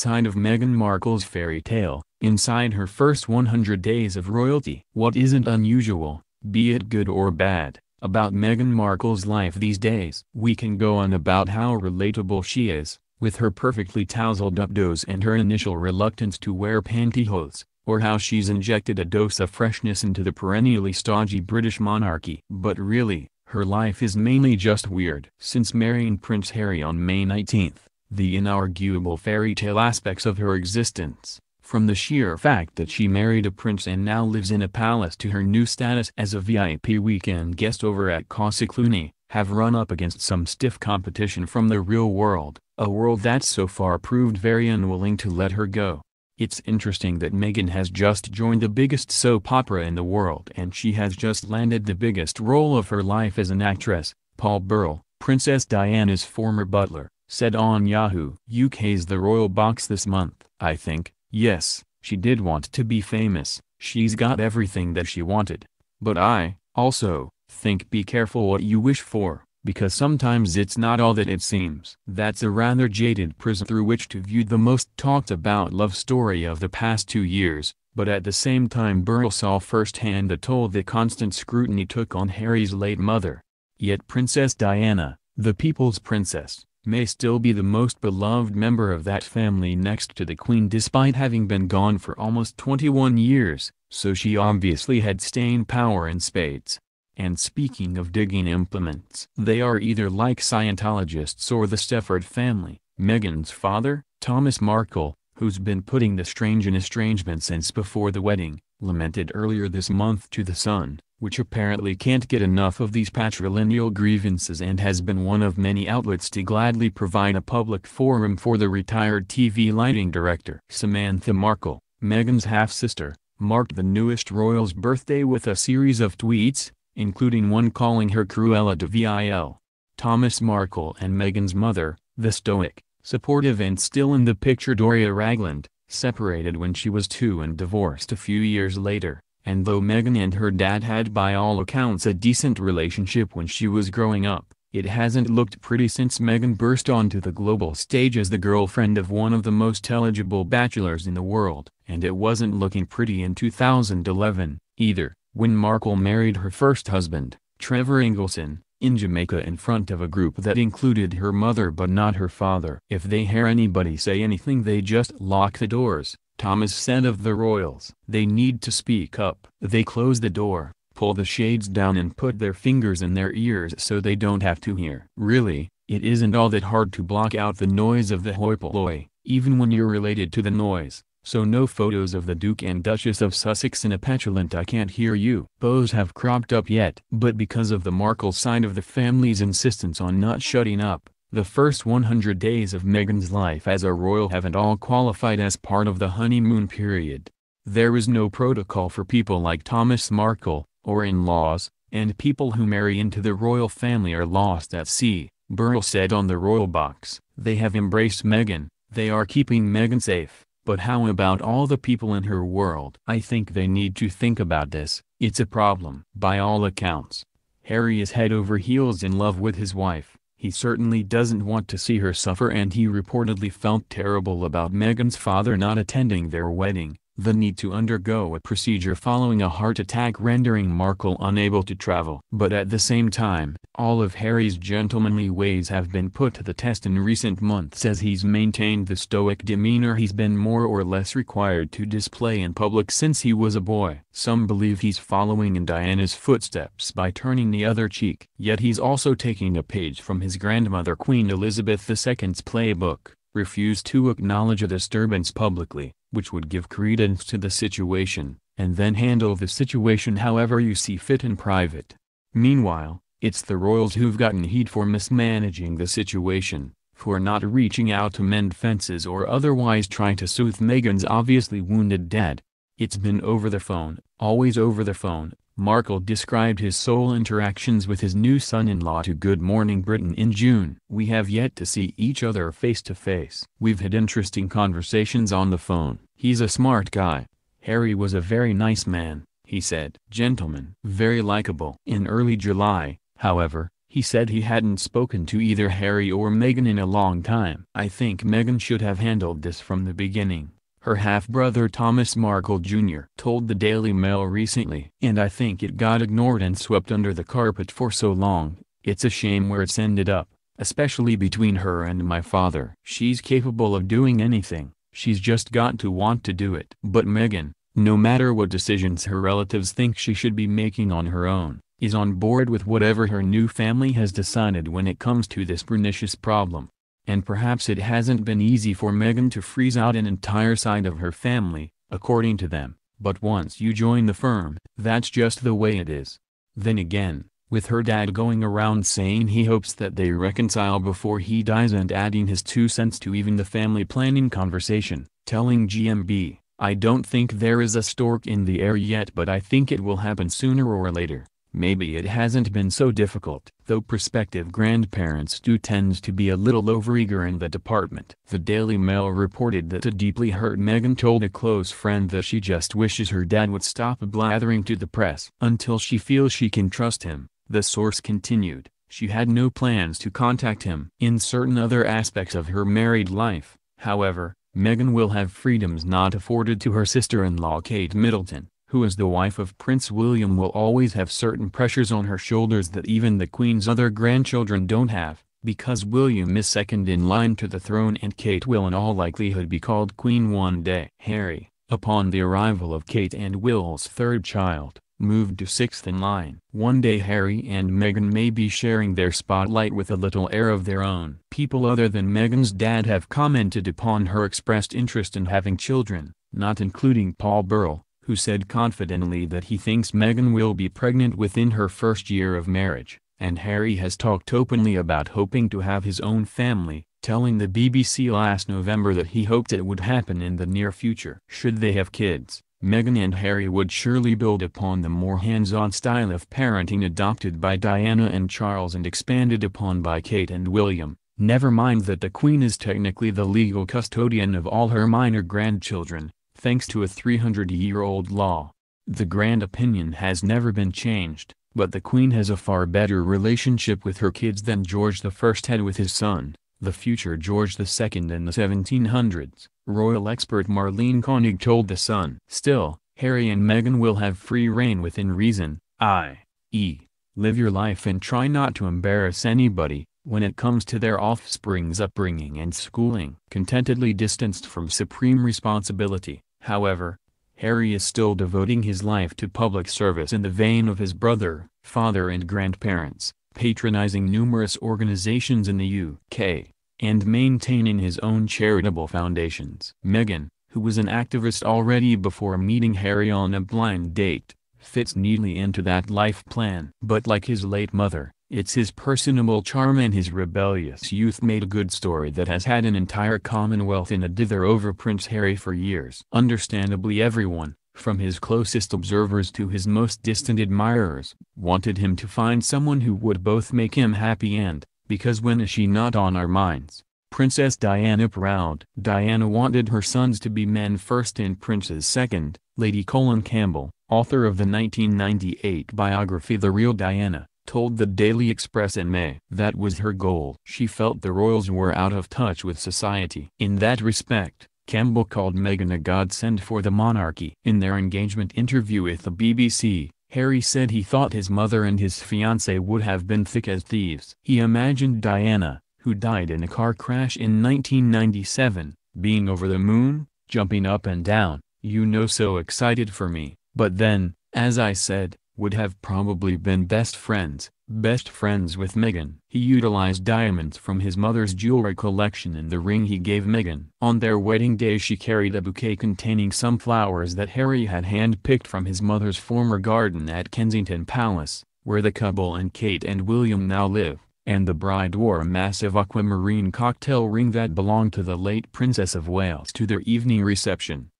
outside of Meghan Markle's fairy tale, inside her first 100 days of royalty. What isn't unusual, be it good or bad, about Meghan Markle's life these days? We can go on about how relatable she is, with her perfectly tousled updos and her initial reluctance to wear pantyhose, or how she's injected a dose of freshness into the perennially stodgy British monarchy. But really, her life is mainly just weird. Since marrying Prince Harry on May 19, the inarguable fairy tale aspects of her existence, from the sheer fact that she married a prince and now lives in a palace to her new status as a VIP weekend guest over at Casa Clooney, have run up against some stiff competition from the real world, a world that's so far proved very unwilling to let her go. It's interesting that Meghan has just joined the biggest soap opera in the world and she has just landed the biggest role of her life as an actress. Paul Burrell, Princess Diana's former butler, said on Yahoo UK's The Royal Box this month. "I think, yes, she did want to be famous, she's got everything that she wanted. But I, also, think be careful what you wish for, because sometimes it's not all that it seems." That's a rather jaded prism through which to view the most talked about love story of the past 2 years, but at the same time Burrell saw firsthand the toll that constant scrutiny took on Harry's late mother. Yet Princess Diana, the people's princess, may still be the most beloved member of that family next to the Queen despite having been gone for almost 21 years, so she obviously had staying power in spades. And speaking of digging implements, they are either like Scientologists or the Stefford family. Meghan's father, Thomas Markle, who's been putting the strange in estrangement since before the wedding, lamented earlier this month to The Sun, which apparently can't get enough of these patrilineal grievances and has been one of many outlets to gladly provide a public forum for the retired TV lighting director. Samantha Markle, Meghan's half-sister, marked the newest royal's birthday with a series of tweets, including one calling her Cruella de Vil. Thomas Markle and Meghan's mother, the stoic, supportive and still in the picture Doria Ragland, separated when she was 2 and divorced a few years later, and though Meghan and her dad had by all accounts a decent relationship when she was growing up, it hasn't looked pretty since Meghan burst onto the global stage as the girlfriend of one of the most eligible bachelors in the world, and it wasn't looking pretty in 2011, either, when Markle married her first husband, Trevor Ingleson, in Jamaica in front of a group that included her mother but not her father. "If they hear anybody say anything they just lock the doors," Thomas said of the royals. "They need to speak up. They close the door, pull the shades down and put their fingers in their ears so they don't have to hear." Really, it isn't all that hard to block out the noise of the hoi polloi, even when you're related to the noise. So no photos of the Duke and Duchess of Sussex in a petulant "I can't hear you" pose have cropped up yet. But because of the Markle side of the family's insistence on not shutting up, the first 100 days of Meghan's life as a royal haven't all qualified as part of the honeymoon period. There is no protocol for people like Thomas Markle, or in-laws, and people who marry into the royal family are lost at sea, Burrell said on The Royal Box. They have embraced Meghan, they are keeping Meghan safe. But how about all the people in her world? I think they need to think about this. It's a problem. By all accounts, Harry is head over heels in love with his wife. He certainly doesn't want to see her suffer, and he reportedly felt terrible about Meghan's father not attending their wedding, the need to undergo a procedure following a heart attack rendering Markle unable to travel. But at the same time, all of Harry's gentlemanly ways have been put to the test in recent months as he's maintained the stoic demeanor he's been more or less required to display in public since he was a boy. Some believe he's following in Diana's footsteps by turning the other cheek. Yet he's also taking a page from his grandmother Queen Elizabeth II's playbook: refuse to acknowledge a disturbance publicly, which would give credence to the situation, and then handle the situation however you see fit in private. Meanwhile, it's the royals who've gotten heat for mismanaging the situation, for not reaching out to mend fences or otherwise trying to soothe Meghan's obviously wounded dad. "It's been over the phone, always over the phone," Markle described his sole interactions with his new son-in-law to Good Morning Britain in June. "We have yet to see each other face to face. We've had interesting conversations on the phone. He's a smart guy. Harry was a very nice man," he said. "Gentleman. Very likable." In early July, however, He said he hadn't spoken to either Harry or Meghan in a long time. "I think Meghan should have handled this from the beginning," her half-brother Thomas Markle Jr. told the Daily Mail recently. "And I think it got ignored and swept under the carpet for so long. It's a shame where it's ended up, especially between her and my father. She's capable of doing anything, she's just got to want to do it." But Meghan, no matter what decisions her relatives think she should be making on her own, is on board with whatever her new family has decided when it comes to this pernicious problem. And perhaps it hasn't been easy for Meghan to freeze out an entire side of her family, according to them, but once you join the firm, that's just the way it is. Then again, with her dad going around saying he hopes that they reconcile before he dies and adding his 2 cents to even the family planning conversation, telling GMB, "I don't think there is a stork in the air yet, but I think it will happen sooner or later." Maybe it hasn't been so difficult, though prospective grandparents do tend to be a little overeager in that department. The Daily Mail reported that a deeply hurt Meghan told a close friend that she just wishes her dad would stop blathering to the press until she feels she can trust him. The source continued, she had no plans to contact him. In certain other aspects of her married life, however, Meghan will have freedoms not afforded to her sister-in-law Kate Middleton, who as the wife of Prince William will always have certain pressures on her shoulders that even the Queen's other grandchildren don't have, because William is second in line to the throne and Kate will in all likelihood be called Queen one day. Harry, upon the arrival of Kate and Will's third child, moved to sixth in line. One day Harry and Meghan may be sharing their spotlight with a little heir of their own. People other than Meghan's dad have commented upon her expressed interest in having children, not including Paul Burrell, who said confidently that he thinks Meghan will be pregnant within her first year of marriage, and Harry has talked openly about hoping to have his own family, telling the BBC last November that he hoped it would happen in the near future. Should they have kids, Meghan and Harry would surely build upon the more hands-on style of parenting adopted by Diana and Charles and expanded upon by Kate and William. Never mind that the Queen is technically the legal custodian of all her minor grandchildren, thanks to a 300-year-old law. The grand opinion has never been changed, but the Queen has a far better relationship with her kids than George I had with his son, the future George II in the 1700s, royal expert Marlene Koenig told The Sun. Still, Harry and Meghan will have free rein within reason, i.e., live your life and try not to embarrass anybody, when it comes to their offspring's upbringing and schooling. Contentedly distanced from supreme responsibility, however, Harry is still devoting his life to public service in the vein of his brother, father and grandparents, patronizing numerous organizations in the UK, and maintaining his own charitable foundations. Meghan, who was an activist already before meeting Harry on a blind date, fits neatly into that life plan. But like his late mother, it's his personable charm and his rebellious youth made a good story that has had an entire Commonwealth in a dither over Prince Harry for years. Understandably everyone, from his closest observers to his most distant admirers, wanted him to find someone who would both make him happy and, because when is she not on our minds, Princess Diana proud. Diana wanted her sons to be men first and princes second. Lady Colin Campbell, author of the 1998 biography The Real Diana, told the Daily Express in May that was her goal. She felt the royals were out of touch with society. In that respect, Campbell called Meghan a godsend for the monarchy. In their engagement interview with the BBC, Harry said he thought his mother and his fiancée would have been thick as thieves. He imagined Diana, who died in a car crash in 1997, being over the moon, jumping up and down, so excited for me, but then, as I said, would have probably been best friends with Meghan. He utilized diamonds from his mother's jewelry collection in the ring he gave Meghan. On their wedding day she carried a bouquet containing some flowers that Harry had hand-picked from his mother's former garden at Kensington Palace, where the couple and Kate and William now live, and the bride wore a massive aquamarine cocktail ring that belonged to the late Princess of Wales to their evening reception.